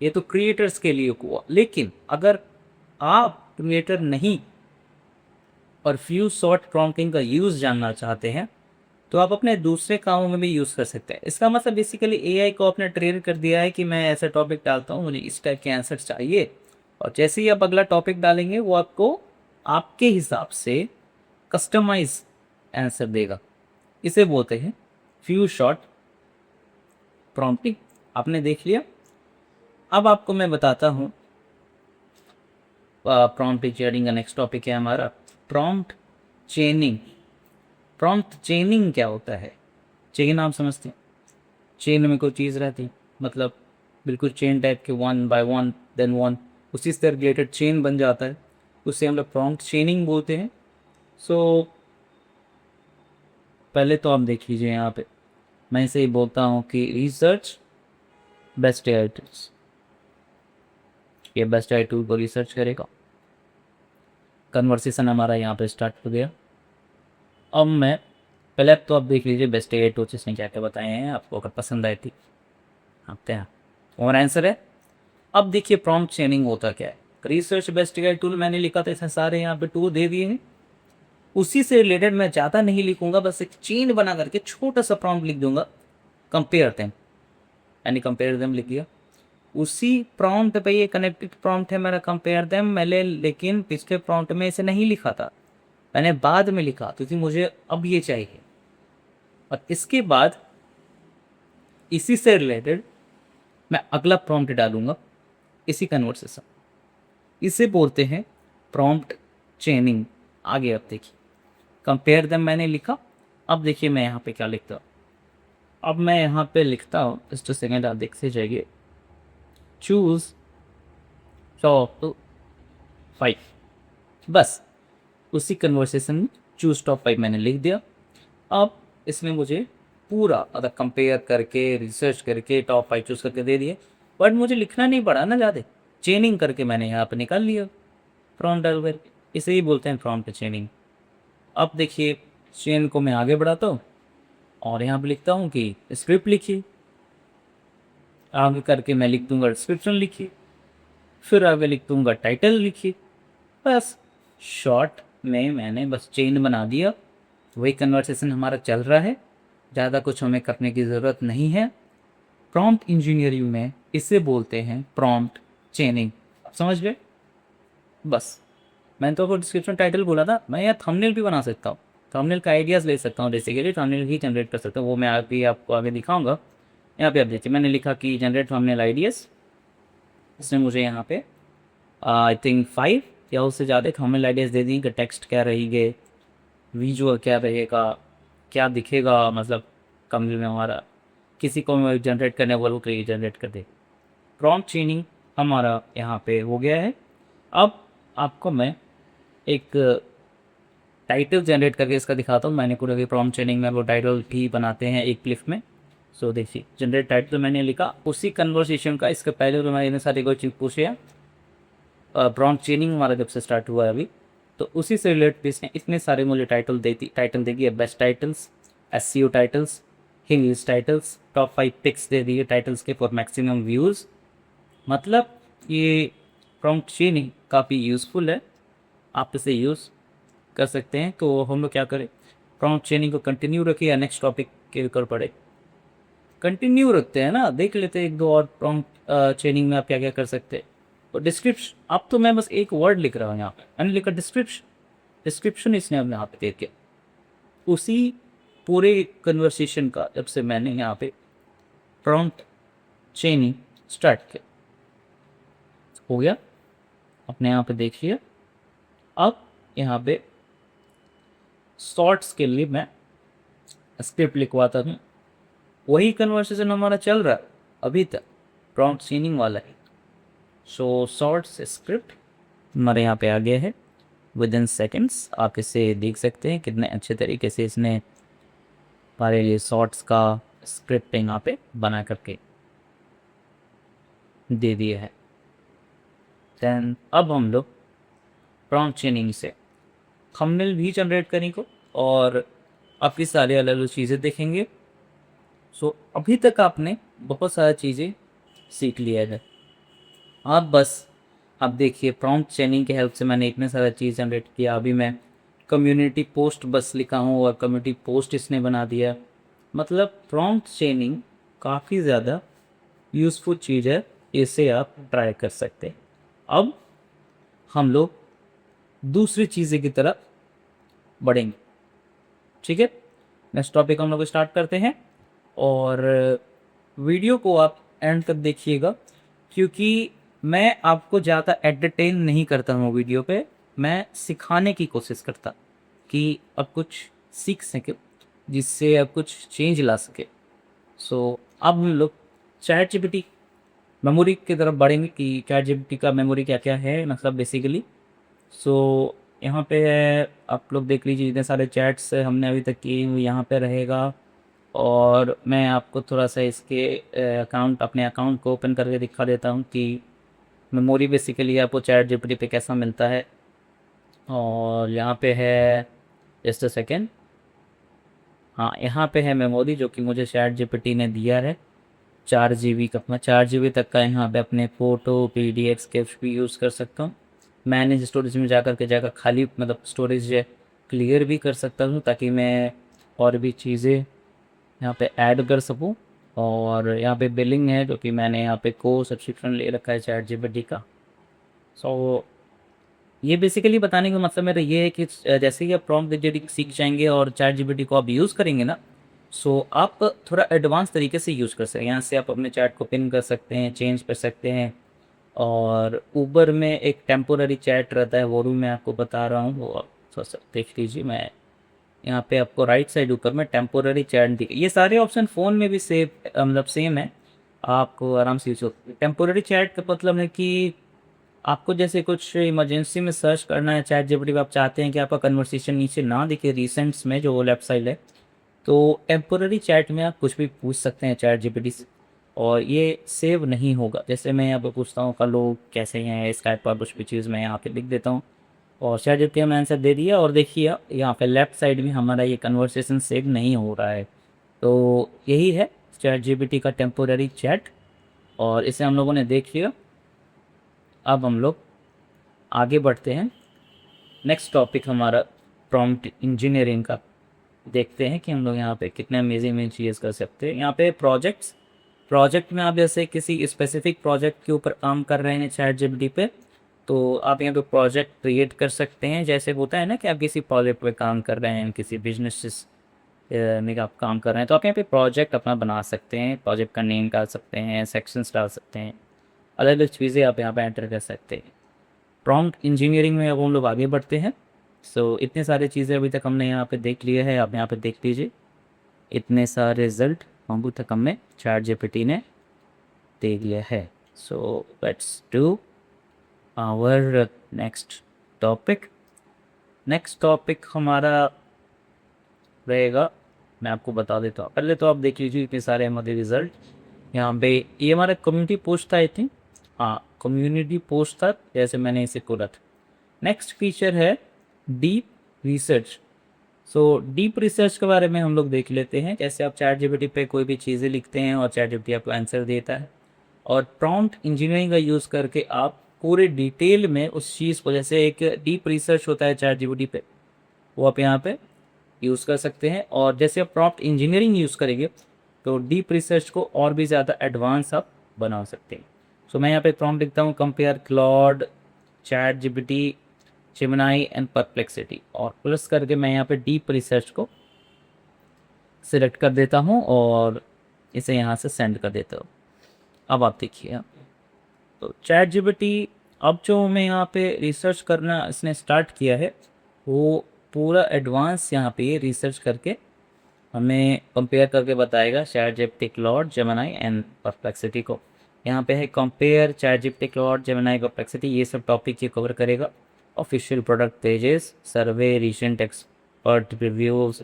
S2: ये तो क्रिएटर्स के लिए हुआ, लेकिन अगर आप क्रिएटर नहीं और फ्यू शॉर्ट प्रॉम्प्टिंग का यूज़ जानना चाहते हैं तो आप अपने दूसरे कामों में भी यूज़ कर सकते हैं। इसका मतलब बेसिकली AI को आपने ट्रेन कर दिया है कि मैं ऐसा टॉपिक डालता हूँ, मुझे इस टाइप के आंसर चाहिए, और जैसे ही आप अगला टॉपिक डालेंगे वो आपको आपके हिसाब से कस्टमाइज आंसर देगा। इसे बोलते हैं फ्यू शॉर्ट प्रॉम्प्टिंग। आपने देख लिया। अब आपको मैं बताता हूँ प्रॉम्प्ट इंजीनियरिंग का नेक्स्ट टॉपिक है हमारा प्रॉम्प्ट चेनिंग। प्रॉम्प्ट चेनिंग क्या होता है? चेन आप समझते हैं, चेन में कोई चीज़ रहती, मतलब बिल्कुल चेन टाइप के 1 by 1 देन 1, उसी से रिलेटेड चेन बन जाता है, उससे हम लोग प्रॉम्प्ट चेनिंग बोलते हैं। सो पहले तो आप देख लीजिए यहाँ पे मैं इसे ही बोलता हूँ कि रिसर्च बेस्ट AI टूल्स। ये बेस्ट AI टूल को रिसर्च करेगा। कन्वर्सेशन हमारा यहाँ पे स्टार्ट हो गया। अब मैं पहले तो आप देख लीजिए बेस्ट AI टूल्स इसने क्या क्या बताए हैं, आपको अगर पसंद आए थी आपके यहाँ और आंसर है। अब देखिए प्रॉम्प्ट चेनिंग होता क्या है। रिसर्च बेस्ट AI टूल मैंने लिखा था, इसने सारे यहाँ पे टूल दे दिए हैं। उसी से रिलेटेड मैं ज़्यादा नहीं लिखूंगा, बस एक चेन बना करके छोटा सा प्रॉम्प्ट लिख दूंगा, कंपेयर देम, यानी कंपेयर देम लिख दिया। उसी प्रॉम्प्ट पे ये कनेक्टेड प्रॉम्प्ट है मेरा कंपेयर देम, मैंने लेकिन पिछले प्रॉम्प्ट में इसे नहीं लिखा था, मैंने बाद में लिखा क्योंकि मुझे अब ये चाहिए। और इसके बाद इसी से रिलेटेड मैं अगला प्रॉम्प्ट डालूंगा, इसी कन्वर्सेशन, इसे बोलते हैं प्रॉम्प्ट चेनिंग। आगे अब देखिए, कंपेयर देम मैंने लिखा, अब देखिए मैं यहाँ पे क्या लिखता हूँ। अब मैं यहाँ पे लिखता हूँ, जस्ट अ सेकेंड, आप देखते जाइए, चूज टॉप 5, बस उसी कन्वर्सेशन में चूज टॉप 5 मैंने लिख दिया। अब इसमें मुझे पूरा अगर कंपेयर करके रिसर्च करके टॉप 5 चूज़ करके दे दिए, बट मुझे लिखना नहीं पड़ा ना ज़्यादा, चेनिंग करके मैंने यहाँ पे निकाल लिया प्रॉम्प्ट डाल करके, इसे ही बोलते हैं प्रॉम्प्ट चेनिंग। अब देखिए चेन को मैं आगे बढ़ाता हूँ और यहाँ पे लिखता हूँ कि स्क्रिप्ट लिखिए, आगे करके मैं लिख दूंगा डिस्क्रिप्शन लिखिए, फिर आगे लिख दूंगा टाइटल लिखिए, बस शॉर्ट में मैंने बस चेन बना दिया। वही कन्वर्सेशन हमारा चल रहा है, ज़्यादा कुछ हमें करने की ज़रूरत नहीं है। प्रॉम्प्ट इंजीनियरिंग में इसे बोलते हैं प्रॉम्प्ट चेनिंग, समझ गए? बस मैंने तो आपको डिस्क्रिप्शन टाइटल बोला था, मैं यहाँ थंबनेल भी बना सकता हूँ, थंबनेल का आइडियाज़ ले सकता हूँ, बेसिकली थंबनेल ही जनरेट कर सकता हूँ, वो मैं अभी आपको आगे दिखाऊंगा। यहाँ पे आप देखिए मैंने लिखा कि जनरेट थंबनेल आइडियाज़, इसने मुझे यहाँ पे आई थिंक 5 या उससे ज़्यादा थंबनेल आइडियाज़ दे दी कि टेक्स्ट क्या रहेंगे, विजुअल क्या रहेगा, क्या दिखेगा, मतलब कमरे में हमारा, किसी को मैं जनरेट करने बोलूँ तो ये जनरेट कर दे। प्रॉम्प्ट चेनिंग हमारा यहाँ पे हो गया है। अब आपको मैं एक टाइटल जनरेट करके इसका दिखाता हूँ। मैंने पूरा प्रॉम्प्ट चेनिंग में वो टाइटल भी बनाते हैं एक क्लिप में। सो देखिए जनरेट टाइटल मैंने लिखा उसी कन्वर्सेशन का, इसके पहले तो मैंने सारी कोई चीज़ पूछी है, प्रॉम्प्ट चेनिंग हमारा जब से स्टार्ट हुआ है अभी, तो उसी से रिलेटेड इसने इतने सारे मुझे टाइटल देगी, best titles, SEO titles, Hinglish titles, top 5 picks दे दिए टाइटल्स के फॉर मैक्सिमम व्यूज़। मतलब ये प्रॉम्प्ट चेनिंग काफ़ी यूज़फुल है, आप इसे यूज़ कर सकते हैं। तो हम लोग क्या करें, प्रॉम्प्ट चेनिंग को कंटिन्यू रखें या नेक्स्ट टॉपिक के ऊपर पढ़े? कंटिन्यू रखते हैं ना, देख लेते हैं एक दो और प्रॉम्प्ट चेनिंग में आप क्या क्या कर सकते हैं। और डिस्क्रिप्शन, अब तो मैं बस एक वर्ड लिख रहा हूँ यहाँ पे, मैंने लिखा डिस्क्रिप्शन, डिस्क्रिप्शन इसने हमने यहाँ पे दे दिया उसी पूरे कन्वर्सेशन का, जब से मैंने यहाँ पे प्रॉम्प्ट चेनिंग स्टार्ट किया। हो गया, अपने यहाँ पे देखिए। अब यहाँ पे शॉर्ट्स के लिए मैं स्क्रिप्ट लिखवाता हूँ, वही कन्वर्सेशन हमारा चल रहा है अभी तक, प्रॉम्प्ट चेनिंग वाला है। सो शॉर्ट्स स्क्रिप्ट हमारे यहाँ पे आ गया है विद इन सेकेंड्स। आप इसे देख सकते हैं कितने अच्छे तरीके से इसने हमारे लिए शॉर्ट्स का स्क्रिप्ट यहाँ पे बना करके दे दिया है। देन अब हम लोग प्रॉम्प्ट चेनिंग से थंबनेल भी जनरेट करेंगे और काफ़ी सारी अलग अलग चीज़ें देखेंगे। सो अभी तक आपने बहुत सारी चीज़ें सीख लिया है। आप बस अब देखिए प्रॉम्प्ट चेनिंग की हेल्प से मैंने इतने सारा चीज़ जनरेट किया। अभी मैं कम्युनिटी पोस्ट बस लिखा हूँ और कम्युनिटी पोस्ट इसने बना दिया। मतलब प्रॉम्प्ट चेनिंग काफ़ी ज़्यादा यूज़फुल चीज़ है, इसे आप ट्राई कर सकते हैं। अब हम लोग दूसरी चीज़ें की तरफ बढ़ेंगे, ठीक है? नेक्स्ट टॉपिक हम लोग स्टार्ट करते हैं और वीडियो को आप एंड तक देखिएगा, क्योंकि मैं आपको ज़्यादा एंटरटेन नहीं करता हूँ वीडियो पे, मैं सिखाने की कोशिश करता कि आप कुछ सीख सके, जिससे आप कुछ चेंज ला सके। सो अब हम लोग चैट जीपीटी मेमोरी की तरफ बढ़ेंगे कि चैट जीपीटी का मेमोरी क्या क्या है, मतलब बेसिकली। सो यहाँ पे आप लोग देख लीजिए जितने सारे चैट्स हमने अभी तक किए हुए यहाँ पे रहेगा। और मैं आपको थोड़ा सा इसके अपने अकाउंट को ओपन करके दिखा देता हूँ कि मेमोरी बेसिकली आपको चैट जीपीटी पे कैसा मिलता है। और यहाँ पे है, जस्ट अ सेकेंड, हाँ यहाँ पे है मेमोरी जो कि मुझे चैट जीपीटी ने दिया है 4 GB का। मैं 4 GB तक का यहाँ पे अपने फ़ोटो PDF स्केप्स भी यूज़ कर सकता हूँ। मैनेज स्टोरेज में जाकर खाली मतलब स्टोरेज क्लियर भी कर सकता हूँ ताकि मैं और भी चीज़ें यहाँ पे ऐड कर सकूँ। और यहाँ पे बिलिंग है जो कि मैंने यहाँ पे को सब्सक्रिप्शन ले रखा है चैट जीपीटी का। सो ये बेसिकली बताने का मतलब मेरा ये है कि जैसे ही आप प्रॉम्प्ट इंजीनियरिंग सीख जाएंगे और चैट जीपीटी को आप यूज़ करेंगे ना, सो आप थोड़ा एडवांस तरीके से यूज़ कर सकते हैं। यहाँ से आप अपने चैट को पिन कर सकते हैं, चेंज कर सकते हैं। और ऊबर में एक टेम्पोररी चैट रहता है, वो भी मैं आपको बता रहा हूँ, वो आप थोड़ा सा देख लीजिए। मैं यहाँ पे आपको राइट साइड ऊपर में टेम्पोररी चैट दिख, ये सारे ऑप्शन फ़ोन में भी सेव मतलब सेम है, आपको आराम से यूज होता है। टेम्पोररी चैट का मतलब है कि आपको जैसे कुछ इमरजेंसी में सर्च करना है चैट जीपीटी पे, आप चाहते हैं कि आपका कन्वर्सेशन नीचे ना दिखे रिसेंट्स में जो लेफ्ट साइड है, तो टेम्पोररी चैट में आप कुछ भी पूछ सकते हैं चैट जीपीटी से और ये सेव नहीं होगा। जैसे मैं यहाँ पे पूछता हूँ हेलो कैसे हैं, स्काइप पर कुछ भी चीज़ मैं यहाँ पे लिख देता हूँ और चैट जीपीटी हमने आंसर दे दिया। और देखिए यहाँ पे लेफ्ट साइड में हमारा ये कन्वर्सेशन सेव नहीं हो रहा है। तो यही है चैट जीपीटी का टेम्पोररी चैट और इसे हम लोगों ने देख लिया। अब हम लोग आगे बढ़ते हैं। नेक्स्ट टॉपिक हमारा प्रॉम्प्ट इंजीनियरिंग का। देखते हैं कि हम लोग यहाँ पे कितने अमेजिंग चीज़ कर सकते हैं। यहाँ पे प्रोजेक्ट में आप जैसे किसी स्पेसिफिक प्रोजेक्ट के ऊपर काम कर रहे हैं चैट जीपीटी पे, तो आप यहाँ पे प्रोजेक्ट क्रिएट कर सकते हैं। जैसे होता है ना कि आप किसी प्रोजेक्ट पे काम कर रहे हैं, किसी बिजनेस में आप काम कर रहे हैं, तो आप यहाँ पे प्रोजेक्ट अपना बना सकते हैं, प्रोजेक्ट का नेम डाल सकते हैं, सेक्शंस डाल सकते हैं, अलग अलग चीज़ें आप यहाँ पे एंटर कर सकते हैं। प्रॉम्प्ट इंजीनियरिंग में अब हम लोग आगे बढ़ते हैं। सो इतने सारे चीज़ें अभी तक हमने यहाँ पे देख लिए हैं, आप यहाँ पे देख लीजिए इतने सारे रिजल्ट अभी तक हमें चैट जीपीटी ने दे दिया है। So let's do our next topic. Next topic हमारा रहेगा, मैं आपको बता देता हूँ। पहले तो आप देख लीजिए इतने सारे हमारे रिजल्ट यहाँ पे। ये हमारा कम्युनिटी पोस्ट था आई थिंक, हाँ कम्युनिटी पोस्ट था, जैसे मैंने इसे खोला था। नेक्स्ट फीचर है deep research. So deep research के बारे में हम लोग देख लेते हैं। जैसे आप चैट जीपीटी पे कोई भी चीज़ें लिखते हैं और चैट जीपीटी आपको आंसर देता है, और प्रॉम्प्ट इंजीनियरिंग का यूज़ करके आप पूरे डिटेल में उस चीज़ को, जैसे एक डीप रिसर्च होता है चैट जीपीटी पे, वो आप यहाँ पे यूज़ कर सकते हैं। और जैसे आप प्रॉम्प्ट इंजीनियरिंग यूज़ करेंगे तो डीप रिसर्च को और भी ज़्यादा एडवांस आप बना सकते हैं। सो मैं यहाँ पे प्रॉम्प्ट लिखता हूँ compare Claude, chat GPT, Gemini and perplexity, और प्लस करके मैं यहाँ पे डीप रिसर्च को सिलेक्ट कर देता हूँ और इसे यहाँ से सेंड कर देता हूँ। अब आप देखिए, तो चैट जीपीटी अब जो मैं यहाँ पे रिसर्च करना इसने स्टार्ट किया है, वो पूरा एडवांस यहाँ पे रिसर्च करके हमें कंपेयर करके बताएगा chat GPT, Claude, Gemini and perplexity को। यहाँ पे है compare chat GPT, Claude, Gemini, perplexity, ये सब टॉपिक ये कवर करेगा। Official product pages, survey, recent expert reviews,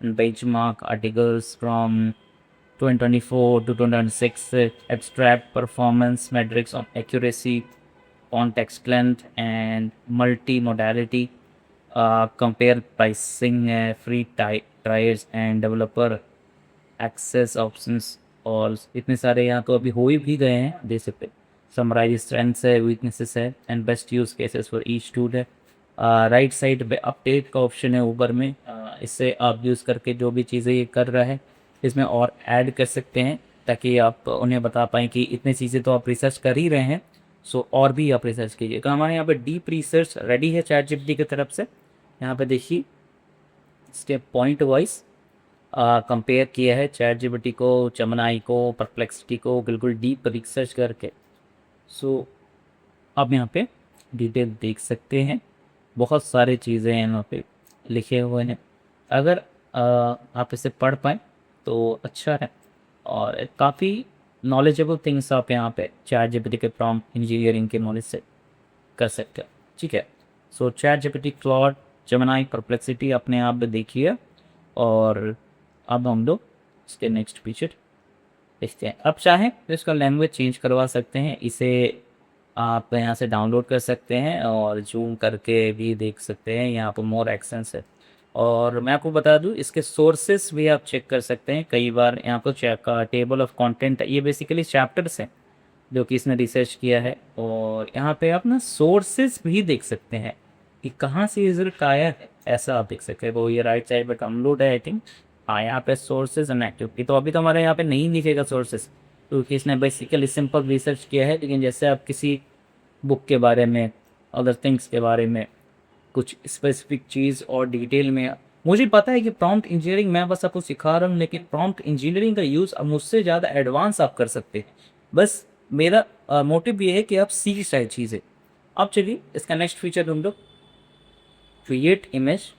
S2: benchmark articles from 2024 to 2026, abstract performance metrics on accuracy, context length, and multimodality. Compare pricing, free trials and developer access options, और इतने सारे यहाँ तो अभी हो ही भी गए हैं दे सकते। समराइज स्ट्रेंथ्स है, वीकनेसेस है and best use cases for each tool है। राइट साइड पे अपडेट का ऑप्शन है ऊपर में, इससे आप यूज़ करके जो भी चीज़ें ये कर रहा है इसमें और ऐड कर सकते हैं, ताकि आप उन्हें बता पाएँ कि इतनी चीज़ें तो आप रिसर्च कर ही रहे हैं, सो और भी आप रिसर्च कीजिए। तो हमारे यहाँ पे डीप रिसर्च रेडी है चैट जीपीटी की तरफ से। यहाँ पे देखिए स्टेप पॉइंट वाइज कंपेयर किया है चैट जीपीटी को, जेमिनी को, परप्लेक्सिटी को, बिल्कुल डीप रिसर्च करके। सो आप यहाँ पे डिटेल देख सकते हैं, बहुत सारी चीज़ें यहाँ पे लिखे हुए हैं। अगर आप इसे पढ़ पाएँ तो अच्छा है, और काफ़ी नॉलेजेबल थिंग्स आप यहाँ पे चैट जीपीटी के प्रॉम्प्ट इंजीनियरिंग के नॉलेज से कर सकते हो। ठीक है, so ChatGPT, Claude, Gemini, Perplexity अपने आप देखिए। और अब हम लोग इसके नेक्स्ट फीचर देखते हैं। अब चाहें तो इसका लैंग्वेज चेंज करवा सकते हैं, इसे आप यहाँ से डाउनलोड कर सकते हैं और जूम करके भी देख सकते हैं। यहाँ पर मोर एक्शंस है, और मैं आपको बता दूँ इसके सोर्सेस भी आप चेक कर सकते हैं। कई बार यहाँ पर चेक टेबल ऑफ कंटेंट, ये बेसिकली चैप्टर्स हैं जो कि इसने रिसर्च किया है, और यहाँ पे आप ना सोर्सेस भी देख सकते हैं कि कहाँ से रिजल्ट आया है। ऐसा आप देख सकते हैं। वो ये राइट साइड पे डाउनलोड है आई थिंक। हाँ, यहाँ पे सोर्सेज एंड एक्टिविटी, तो अभी तो हमारे यहाँ पे नहीं दिखेगा सोर्सेज, क्योंकि इसने बेसिकली सिंपल रिसर्च किया है। लेकिन जैसे आप किसी बुक के बारे में, अदर थिंग्स के बारे में, कुछ स्पेसिफिक चीज़ और डिटेल में, मुझे पता है कि प्रॉम्प्ट इंजीनियरिंग मैं बस आपको सिखा रहा हूँ, लेकिन प्रॉम्प्ट इंजीनियरिंग का यूज़ अब मुझसे ज़्यादा एडवांस आप कर सकते हैं। बस मेरा मोटिव ये है कि आप सीख जाए चीज़ें। अब चलिए इसका नेक्स्ट फीचर हम लोग क्रिएट इमेज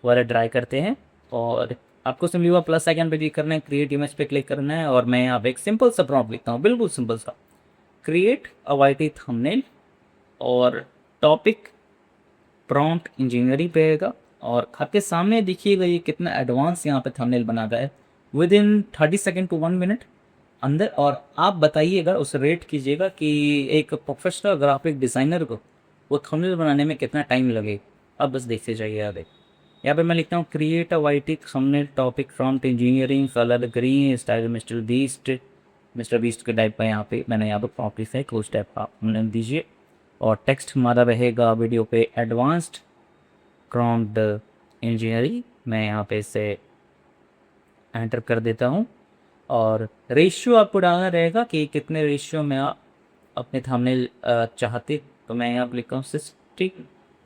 S2: वाला ट्राई करते हैं। और आपको सिंपली वहाँ प्लस आइकन पे क्लिक करना है, क्रिएट इमेज पे क्लिक करना है, और मैं यहाँ पे एक सिंपल सा प्रॉम्प्ट लिखता हूँ, बिल्कुल सिंपल सा, क्रिएट अ वाईटी थंबनेल, और टॉपिक प्रॉम्प्ट इंजीनियरिंग पे आएगा। और आपके सामने देखिएगा ये कितना एडवांस यहाँ पे थंबनेल बनाता है within 30 second to 1 minute अंदर। और आप बताइएगा, उसे रेट कीजिएगा कि एक प्रोफेशनल ग्राफिक डिज़ाइनर को वो थंबनेल बनाने में कितना टाइम लगे। अब बस देखते जाइए। आगे यहाँ पे मैं लिखता हूँ create a YT thumbnail topic prompt engineering, colour green, style Mister Beast के टाइप का यहाँ पे मैंने यहाँ पे प्रॉम्प्ट लिखा है, क्लोज टाइप का हमने दीजिए। और टेक्स्ट हमारा रहेगा वीडियो पे एडवांस्ड प्रॉम्प्ट इंजीनियरिंग, मैं यहाँ पे इसे एंटर कर देता हूँ। और रेशियो आपको डालना रहेगा कि कितने रेशियो में आप अपने थंबनेल चाहते, तो मैं यहाँ पे लिखता हूँ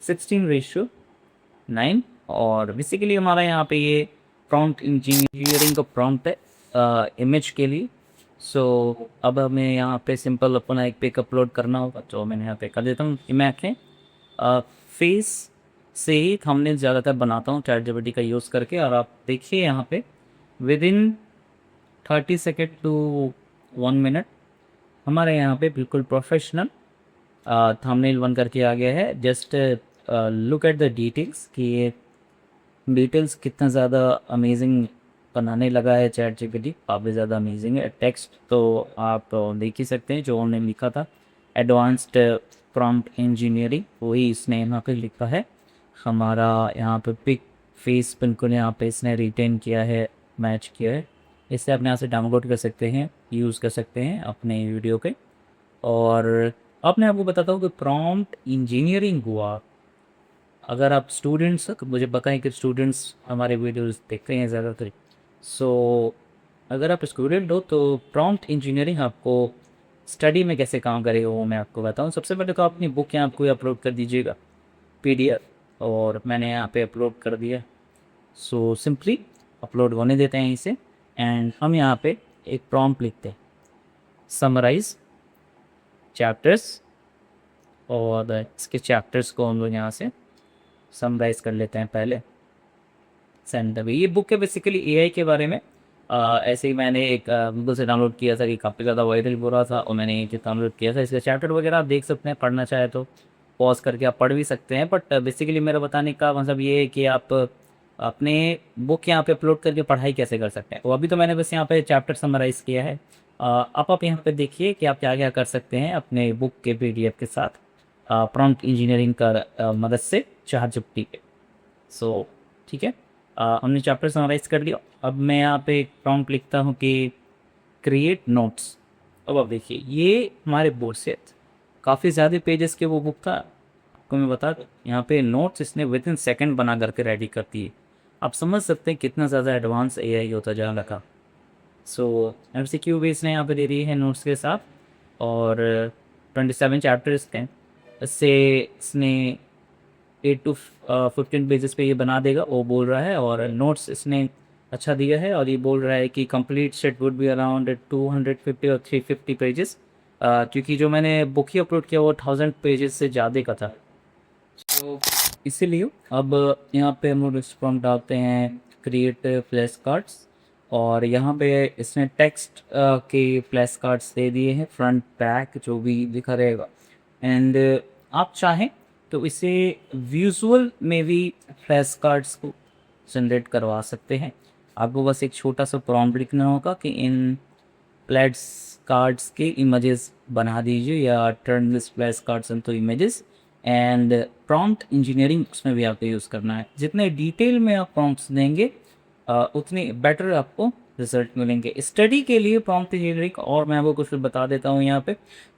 S2: 16:9। और बेसिकली हमारा यहाँ पे ये प्रॉम्प्ट इंजीनियरिंग का प्रॉम्प्ट है इमेज के लिए। सो अब हमें यहाँ पे सिंपल अपना एक पिक अपलोड करना होगा, तो मैंने यहाँ पे कर देता हूँ। मैं फेस से ही थंबनेल ज़्यादातर बनाता हूँ चैट जीपीटी का यूज़ करके। और आप देखिए यहाँ पे within 30 second to 1 minute हमारे यहाँ पे बिल्कुल प्रोफेशनल थंबनेल बन करके आ गया है। Just look at the details कि ये डिटेल्स कितना ज़्यादा अमेजिंग बनाने लगा है चैट जीपीटी, काफ़ी ज़्यादा अमेजिंग है। टेक्स्ट तो आप देख ही सकते हैं, जो उन्होंने लिखा था एडवांस्ड प्रॉम्प्ट इंजीनियरिंग, वही इसने यहाँ पे लिखा है। हमारा यहाँ पे पिक फेस बिल्कुल यहाँ पे इसने रिटेन किया है, मैच किया है। इससे आप यहाँ से डाउनलोड कर सकते हैं, यूज़ कर सकते हैं अपने वीडियो पे। और अब मैं आपको बताता हूँ कि प्रॉम्प्ट इंजीनियरिंग हुआ, अगर आप स्टूडेंट्स, मुझे पता है कि स्टूडेंट्स हमारे वीडियोस देखते हैं ज़्यादातर। सो अगर आप स्टूडेंट हो तो प्रॉम्प्ट इंजीनियरिंग आपको स्टडी में कैसे काम करेगा वो मैं आपको बताऊँ। सबसे पहले तो आप अपनी बुक यहाँ आपको अपलोड कर दीजिएगा पीडीएफ, और मैंने यहाँ पे अपलोड कर दिया। सो सिंपली अपलोड होने देते हैं इसे, एंड हम यहाँ पे एक प्रॉम्प्ट लिखते हैं, समराइज चैप्टर्स। और इसके चैप्टर्स को हम लोग यहाँ से समराइज़ कर लेते हैं पहले। सेंड ये बुक है बेसिकली एआई के बारे में। ऐसे ही मैंने एक गूगल से डाउनलोड किया था कि काफ़ी ज़्यादा वायरल हो रहा था, और मैंने ये डाउनलोड किया था। इसके चैप्टर वगैरह आप देख सकते हैं, पढ़ना चाहे तो पॉज करके आप पढ़ भी सकते हैं। बट बेसिकली मेरा बताने का मतलब ये है कि आप अपने बुक यहाँ पे अपलोड करके पढ़ाई कैसे कर सकते हैं। वो अभी तो मैंने बस यहाँ पे चैप्टर समराइज़ किया है। अब आप यहाँ पे देखिए कि आप क्या क्या कर सकते हैं अपने बुक के पीडीएफ के साथ प्रॉम्प्ट इंजीनियरिंग का मदद से चैट जीपीटी पे। सो ठीक है, हमने चैप्टर समराइज कर लिया। अब मैं यहाँ पे एक प्रॉम्प्ट लिखता हूँ कि क्रिएट नोट्स। अब आप देखिए ये हमारे बोर्ड से काफ़ी ज़्यादा पेजेस के वो बुक था, आपको मैं बता दूँ यहाँ पे नोट्स इसने विद इन सेकेंड बना करके रेडी करती है। आप समझ सकते हैं कितना ज़्यादा एडवांस एआई होता जा रहा। सो एमसीक्यू भी इसने यहाँ पे दे दी है नोट्स के साथ, और 27 चैप्टर्स हैं। इससे इसने 8 to 15 पेजेस पे ये बना देगा वो बोल रहा है। और नोट्स इसने अच्छा दिया है, और ये बोल रहा है कि complete set would be around 250 और 350 पेजेस, क्योंकि जो मैंने बुक ही अपलोड किया वो 1000 पेजेस से ज़्यादा का था। तो इसीलिए अब यहाँ पे हम लोग रिस्पॉन्ड डालते हैं क्रिएट फ्लैश कार्ड्स, और यहाँ पे इसने टेक्स्ट के फ्लैश कार्ड्स दे दिए हैं, फ्रंट बैक जो भी दिखा रहेगा। एंड आप चाहें तो इसे विजुअल में भी फ्लैश कार्ड्स को जनरेट करवा सकते हैं। आपको बस एक छोटा सा प्रॉम्प्ट लिखना होगा कि इन फ्लैश कार्ड्स के इमेजेस बना दीजिए, या turn this flash cards into images. And prompt engineering उसमें भी आपको यूज़ करना है। जितने डिटेल में आप प्रॉम्प्ट्स देंगे उतनी बेटर आपको रिजल्ट मिलेंगे। स्टडी के लिए प्रॉम्प्ट इंजीनियरिंग और मैं वो कुछ बता देता हूँ यहाँ पे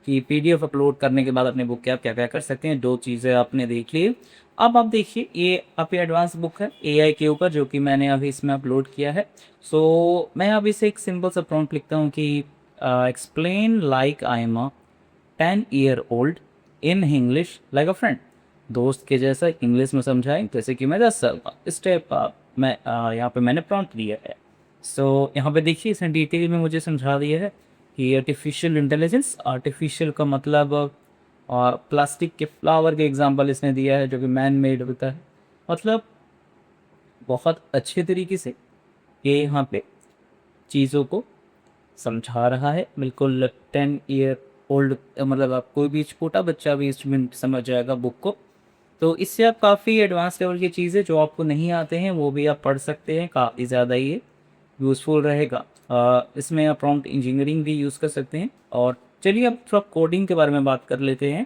S2: कि पीडीएफ अपलोड करने के बाद अपने बुक के आप क्या क्या कर सकते हैं। 2 चीज़ें आपने देख ली। अब आप देखिए ये आपकी एडवांस बुक है एआई के ऊपर जो कि मैंने अभी इसमें अपलोड किया है। सो मैं अब इसे एक सिंपल सा प्रॉम्प्ट लिखता हूँ कि explain like I am a 10-year-old in English like a friend. दोस्त के जैसा इंग्लिश में समझाएं जैसे कि मैं 10 साल का। स्टेप मैं यहाँ पे मैंने प्रॉम्प्ट दिया है। सो यहाँ पे देखिए इसने डिटेल में मुझे समझा दिया है कि आर्टिफिशियल इंटेलिजेंस, आर्टिफिशियल का मतलब और प्लास्टिक के फ्लावर के एग्जांपल इसने दिया है जो कि मैन मेड होता है। मतलब बहुत अच्छे तरीके से ये यहाँ पे चीज़ों को समझा रहा है। बिल्कुल 10 ईयर ओल्ड मतलब आप कोई भी छोटा बच्चा भी इसमें समझ जाएगा बुक को। तो इससे आप काफ़ी एडवांस लेवल की चीज़ें जो आपको नहीं आते हैं वो भी आप पढ़ सकते हैं। काफ़ी ज़्यादा ये यूज़फुल रहेगा। इसमें आप प्रॉम्प्ट इंजीनियरिंग भी यूज़ कर सकते हैं। और चलिए अब थोड़ा कोडिंग के बारे में बात कर लेते हैं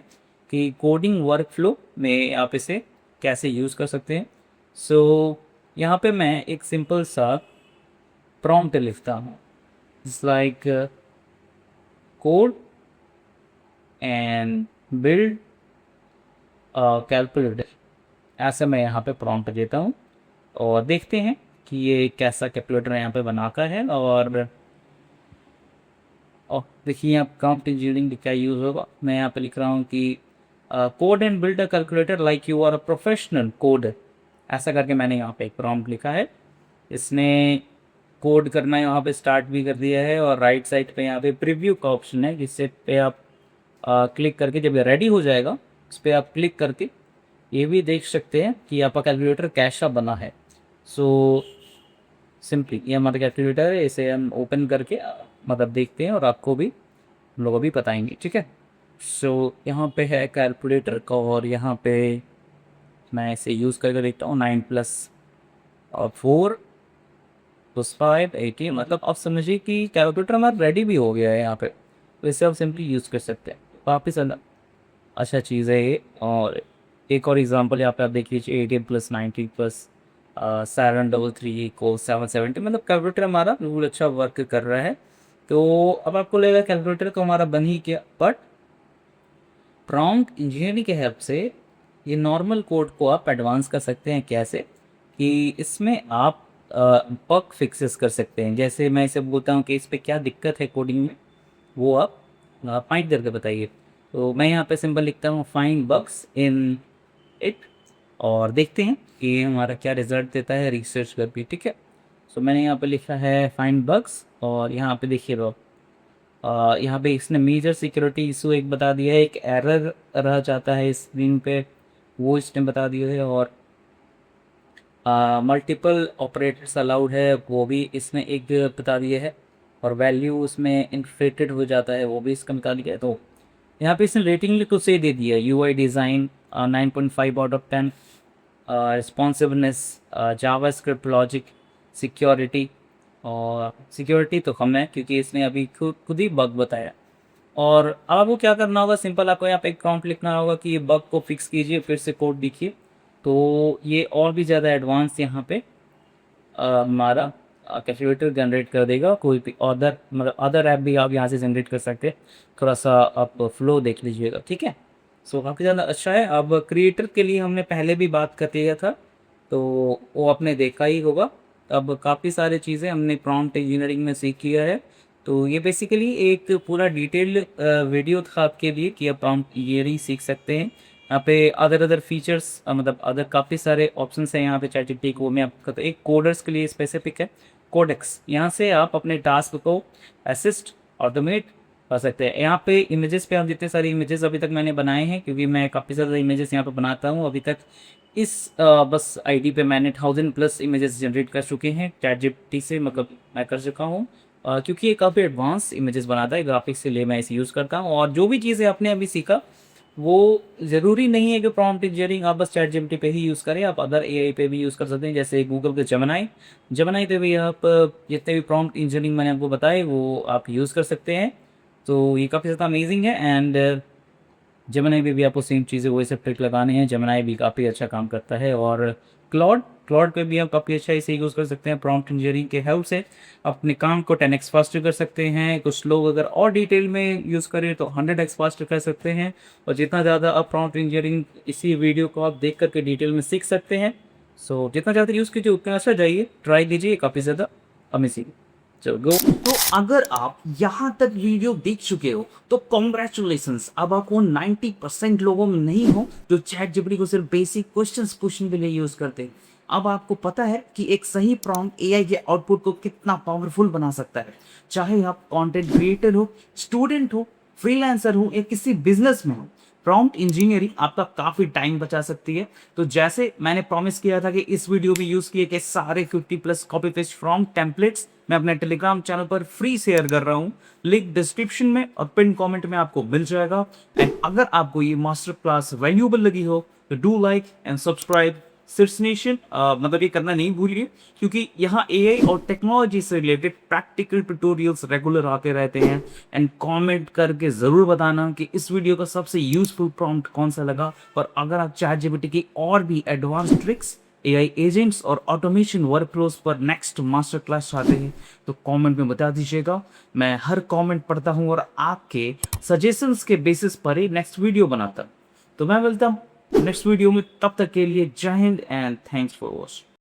S2: कि कोडिंग वर्कफ्लो में आप इसे कैसे यूज़ कर सकते हैं। सो यहाँ पे मैं एक सिंपल सा प्रॉम्प्ट लिखता हूँ। It's like code and build calculator, ऐसे मैं यहाँ पे प्रॉम्प्ट देता हूँ और देखते हैं कि ये कैसा कैलकुलेटर यहाँ पे बनाता है। और देखिए यहाँ प्रॉम्प्ट इंजीनियरिंग क्या यूज़ होगा। मैं यहाँ पे लिख रहा हूँ कि code and build a calculator like you are a professional code, ऐसा करके मैंने यहाँ पे एक प्रॉम्प्ट लिखा है। इसने कोड करना यहाँ पे स्टार्ट भी कर दिया है और राइट साइड पे यहाँ पे प्रीव्यू का ऑप्शन है जिससे पे आप क्लिक करके जब ये रेडी हो जाएगा इस पर आप क्लिक करके ये भी देख सकते हैं कि आपका कैलकुलेटर कैसा बना है। सो सिंपली ये हमारा कैलकुलेटर है, इसे हम ओपन करके मतलब देखते हैं और आपको भी हम लोग अभी बताएंगे, ठीक है। सो यहाँ पे है कैलकुलेटर का और यहाँ पे मैं इसे यूज़ करके देखता हूँ 9+4 प्लस 5 18, मतलब आप समझिए कि कैलकुलेटर हमारा रेडी भी हो गया है यहाँ पे। तो इसे आप सिंपली यूज़ कर सकते हैं। वापस अलग अच्छा चीज़ है ये। और एक और एग्जांपल यहाँ पे आप देख लीजिए 18+90+733=770, मतलब कैलकुलेटर हमारा बिल्कुल अच्छा वर्क कर रहा है। तो अब आपको लगेगा कैलकुलेटर तो हमारा बन ही गया, बट प्रॉम्प्ट इंजीनियरिंग के हेल्प से ये नॉर्मल कोड को आप एडवांस कर सकते हैं। कैसे कि इसमें आप बग फिक्सेस कर सकते हैं। जैसे मैं इसे बोलता हूँ कि इस पे क्या दिक्कत है कोडिंग में, वो आप फाइंड करके बताइए। तो मैं यहाँ पे सिंपल लिखता हूँ फाइंड बग्स इन इट और देखते हैं कि ये हमारा क्या रिजल्ट देता है रिसर्च करके, ठीक है। सो मैंने यहाँ पे लिखा है फाइंड बग्स और यहाँ पे देखिए यहाँ पे इसने मेजर सिक्योरिटी इशू एक बता दिया है, एक एरर रह जाता है स्क्रीन पे वो इसने बता दिया है। और मल्टीपल ऑपरेटर्स अलाउड है वो भी इसने एक बता दिया है। और वैल्यू उसमें इन्फ्लेटेड हो जाता है वो भी इसका बता दिया है। तो यहाँ पे इसने रेटिंग तो से दे दिया है यूआई डिज़ाइन 9.5/10, रिस्पॉन्सिवनेस, जावा स्क्रिप्ट लॉजिक, सिक्योरिटी। और सिक्योरिटी तो कम है क्योंकि इसने अभी खुद खुद ही बग बताया। और अब आपको क्या करना होगा, सिंपल आपको यहाँ पे एक प्रॉम्प्ट लिखना होगा कि ये बग को फिक्स कीजिए, फिर से कोड लिखिए। तो ये और भी ज़्यादा एडवांस यहाँ पे हमारा कैलकुलेटर जनरेट कर देगा। कोई भी अदर मतलब अदर ऐप भी आप यहाँ से जनरेट कर सकते हैं। थोड़ा सा आप फ्लो देख लीजिएगा, ठीक है। सो काफ़ी ज़्यादा अच्छा है। अब क्रिएटर के लिए हमने पहले भी बात कर लिया था तो वो आपने देखा ही होगा। अब काफ़ी सारी चीज़ें हमने प्रॉम्प्ट इंजीनियरिंग में सीख लिया है। तो ये बेसिकली एक पूरा डिटेल्ड वीडियो था आपके लिए कि आप प्रॉम्प्ट इंजीनियरिंग सीख सकते हैं। यहाँ पे अदर अदर फीचर्स मतलब अदर काफ़ी सारे ऑप्शंस हैं यहाँ पे चैटजीपीटी को मैं आपको तो एक कोडर्स के लिए स्पेसिफिक है कोडेक्स। यहाँ से आप अपने टास्क को असिस्ट ऑटोमेट कर सकते हैं। यहाँ पे इमेजेस पे आप जितने सारे इमेजेस अभी तक मैंने बनाए हैं क्योंकि मैं काफ़ी ज़्यादा इमेजेस यहाँ पे बनाता हूँ अभी तक। इस बस आईडी पे मैंने 1000+ इमेजेस जनरेट कर चुके हैं चैटजीपीटी से, मतलब मैं कर चुका हूँ। क्योंकि ये काफ़ी एडवांस इमेजेस बनाता है ग्राफिक्स के लिए मैं इसे यूज़ करता हूँ। और जो भी चीज़ें आपने अभी सीखा वो ज़रूरी नहीं है कि प्रॉम्प्ट इंजीनियरिंग आप बस चैटजीपीटी पे ही यूज़ करें, आप अदर एआई पे भी यूज़ कर सकते हैं। जैसे गूगल के जेमिनी जेमिनी पे भी आप जितने भी प्रॉम्प्ट इंजीनियरिंग मैंने आपको बताए वो आप यूज़ कर सकते हैं। तो ये काफ़ी ज़्यादा अमेजिंग है। एंड जेमिनी पे भी आपको सेम चीज़ें वही सब ट्रिक लगाने हैं। जेमिनी भी काफ़ी अच्छा काम करता है। और क्लॉड क्लाउड पे भी आप काफ़ी अच्छा इसे यूज़ कर सकते हैं। प्रॉम्प्ट इंजीनियरिंग के हेल्प से अपने काम को 10x फास्टर कर सकते हैं। कुछ लोग अगर और डिटेल में यूज़ करें तो 100x फास्टर कर सकते हैं। और जितना ज़्यादा आप प्रॉम्प्ट इंजीनियरिंग इसी वीडियो को आप देख करके डिटेल में सीख सकते हैं। सो जितना ज़्यादा यूज़ कीजिए उतना अच्छा जाइए, ट्राई कीजिए, काफ़ी ज़्यादा अमेजिंग। चलो गो।
S1: तो अगर आप यहाँ तक वीडियो देख चुके हो तो कॉन्ग्रेचुलेशंस, अब आप वो 90% लोगों में नहीं हो जो चैट जीपीटी को सिर्फ बेसिक क्वेश्चंस पूछने के लिए यूज करते हैं। अब आपको पता है कि एक सही प्रॉम्प्ट एआई के आउटपुट को कितना पावरफुल बना सकता है। चाहे आप कंटेंट क्रिएटर हो, स्टूडेंट हो, फ्रीलांसर हो या किसी बिजनेस में हो, प्रॉम्प्ट इंजीनियरिंग आपका काफी टाइम बचा सकती है। तो जैसे मैंने प्रॉमिस किया था कि इस वीडियो में यूज किए गए सारे 50+ कॉपी पेस्ट प्रॉम्प्ट टेम्पलेट्स मैं अपने टेलीग्राम चैनल पर फ्री शेयर कर रहा हूँ। लिंक डिस्क्रिप्शन में और पिन कमेंट में आपको मिल जाएगा। एंड अगर आपको ये मास्टर क्लास वैल्यूएबल लगी हो तो डू लाइक एंड सब्सक्राइब सिर्स नेशन, मतलब ये करना नहीं भूलिए, क्योंकि यहाँ एआई और टेक्नोलॉजी से रिलेटेड प्रैक्टिकल ट्यूटोरियल्स रेगुलर आते रहते हैं। एंड कमेंट करके ज़रूर बताना कि इस वीडियो का सबसे यूजफुल प्रॉम्प्ट कौन सा लगा। पर अगर आप चैट जीपीटी की और भी एडवांस ट्रिक्स, एआई एजेंट्स और ऑटोमेशन वर्कफ्लोज पर नेक्स्ट मास्टर क्लास चाहते हैं तो कमेंट में बता दीजिएगा। मैं हर कमेंट पढ़ता हूँ और आपके सजेशंस के बेसिस पर ही नेक्स्ट वीडियो बनाता हूँ। तो मैं मिलता हूँ नेक्स्ट वीडियो में, तब तक के लिए जय Hind and thanks for watching.